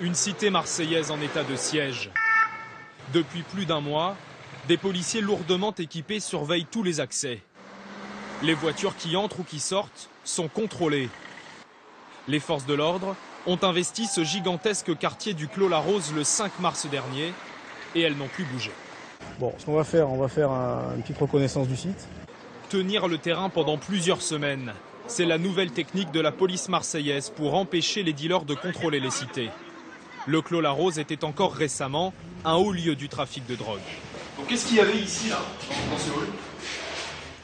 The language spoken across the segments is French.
Une cité marseillaise en état de siège. Depuis plus d'un mois, des policiers lourdement équipés surveillent tous les accès. Les voitures qui entrent ou qui sortent sont contrôlées. Les forces de l'ordre ont investi ce gigantesque quartier du Clos-la-Rose le 5 mars dernier et elles n'ont plus bougé. Bon, ce qu'on va faire, une petite reconnaissance du site. Tenir le terrain pendant plusieurs semaines, c'est la nouvelle technique de la police marseillaise pour empêcher les dealers de contrôler les cités. Le Clos-la-Rose était encore récemment un haut lieu du trafic de drogue. Donc qu'est-ce qu'il y avait ici, là, dans ce hall ?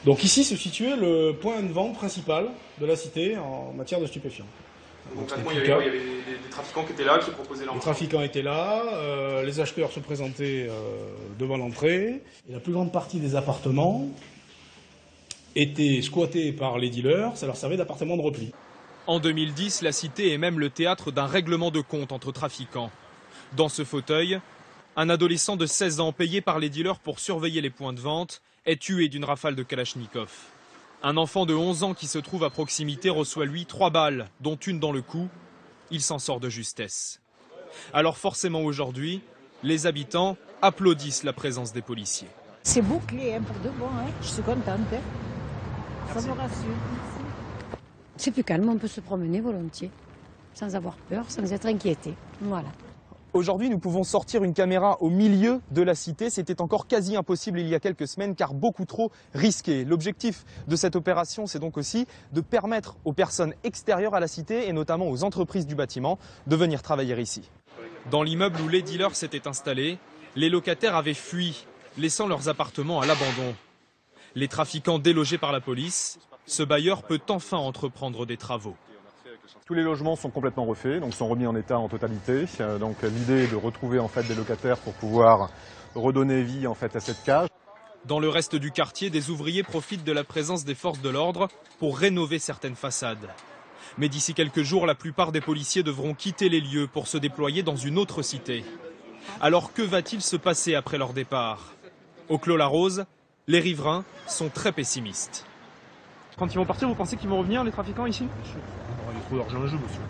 Donc ici se situait le point de vente principal de la cité en matière de stupéfiants. Concrètement, il y avait des trafiquants qui étaient là, qui proposaient leur Les marché. trafiquants étaient là, les acheteurs se présentaient devant l'entrée. Et la plus grande partie des appartements étaient squattés par les dealers, ça leur servait d'appartements de repli. En 2010, la cité est même le théâtre d'un règlement de compte entre trafiquants. Dans ce fauteuil, un adolescent de 16 ans payé par les dealers pour surveiller les points de vente est tué d'une rafale de Kalachnikov. Un enfant de 11 ans qui se trouve à proximité reçoit lui 3 balles, dont une dans le cou. Il s'en sort de justesse. Alors forcément aujourd'hui, les habitants applaudissent la présence des policiers. C'est bouclé pour de bon, je suis contente. Ça me rassure. C'est plus calme, on peut se promener volontiers, sans avoir peur, sans être inquiété. Voilà. Aujourd'hui, nous pouvons sortir une caméra au milieu de la cité. C'était encore quasi impossible il y a quelques semaines, car beaucoup trop risqué. L'objectif de cette opération, c'est donc aussi de permettre aux personnes extérieures à la cité, et notamment aux entreprises du bâtiment, de venir travailler ici. Dans l'immeuble où les dealers s'étaient installés, les locataires avaient fui, laissant leurs appartements à l'abandon. Les trafiquants délogés par la police, ce bailleur peut enfin entreprendre des travaux. Tous les logements sont complètement refaits, donc sont remis en état en totalité. Donc l'idée est de retrouver en fait des locataires pour pouvoir redonner vie en fait à cette cage. Dans le reste du quartier, des ouvriers profitent de la présence des forces de l'ordre pour rénover certaines façades. Mais d'ici quelques jours, la plupart des policiers devront quitter les lieux pour se déployer dans une autre cité. Alors que va-t-il se passer après leur départ? Au Clos-la-Rose, les riverains sont très pessimistes. Quand ils vont partir, vous pensez qu'ils vont revenir, les trafiquants, ici ? Il y a trop d'argent en jeu, monsieur.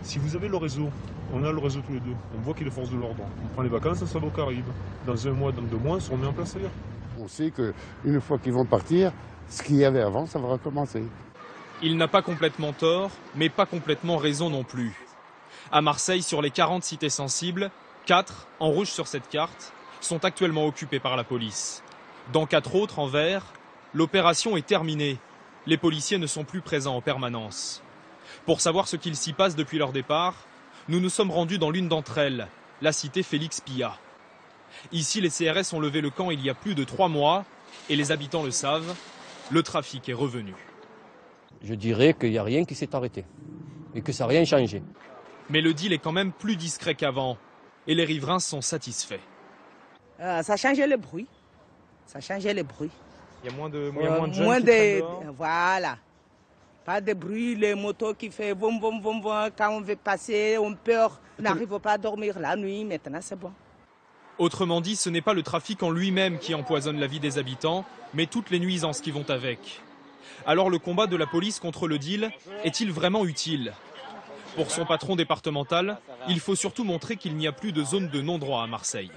Si vous avez le réseau, on a le réseau tous les deux, on voit qu'il y a des forces de l'ordre. On prend les vacances, ça va qu'arrive. Dans un mois, dans 2 mois, on se remet en place ailleurs. On sait qu'une fois qu'ils vont partir, ce qu'il y avait avant, ça va recommencer. Il n'a pas complètement tort, mais pas complètement raison non plus. À Marseille, sur les 40 cités sensibles, 4, en rouge sur cette carte, sont actuellement occupées par la police. Dans 4 autres, en vert, l'opération est terminée. Les policiers ne sont plus présents en permanence. Pour savoir ce qu'il s'y passe depuis leur départ, nous nous sommes rendus dans l'une d'entre elles, la cité Félix Pyat. Ici, les CRS ont levé le camp il y a plus de 3 mois, et les habitants le savent, le trafic est revenu. Je dirais qu'il n'y a rien qui s'est arrêté, et que ça n'a rien changé. Mais le deal est quand même plus discret qu'avant, et les riverains sont satisfaits. Ça a changé le bruit. Ça a changé le bruit. Il y a moins de jeunes qui traînent dehors. Voilà. Pas de bruit, les motos qui font vom, vom, vom, vom. Quand on veut passer, on peur. On n'arrive pas à dormir la nuit. Maintenant, c'est bon. Autrement dit, ce n'est pas le trafic en lui-même qui empoisonne la vie des habitants, mais toutes les nuisances qui vont avec. Alors le combat de la police contre le deal est-il vraiment utile? Pour son patron départemental, il faut surtout montrer qu'il n'y a plus de zone de non-droit à Marseille.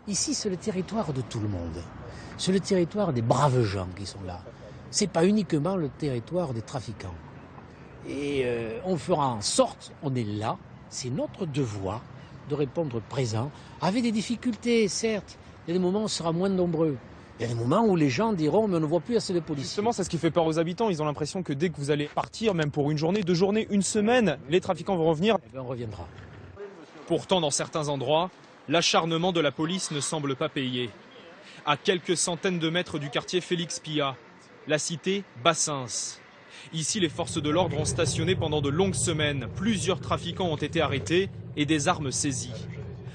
Ici, c'est le territoire de tout le monde. C'est le territoire des braves gens qui sont là. Ce n'est pas uniquement le territoire des trafiquants. Et on fera en sorte, on est là, c'est notre devoir de répondre présent, avec des difficultés, certes. Il y a des moments où on sera moins nombreux. Il y a des moments où les gens diront mais on ne voit plus assez de policiers. Justement, c'est ce qui fait peur aux habitants. Ils ont l'impression que dès que vous allez partir, même pour une journée, 2 journées, 1 semaine, les trafiquants vont revenir. Eh bien, on reviendra. Pourtant, dans certains endroits, l'acharnement de la police ne semble pas payer. À quelques centaines de mètres du quartier Félix Pyat, la cité Bassins. Ici, les forces de l'ordre ont stationné pendant de longues semaines. Plusieurs trafiquants ont été arrêtés et des armes saisies.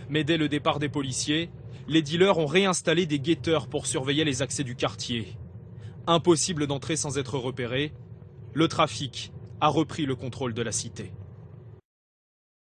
Mais dès le départ des policiers, les dealers ont réinstallé des guetteurs pour surveiller les accès du quartier. Impossible d'entrer sans être repéré, le trafic a repris le contrôle de la cité.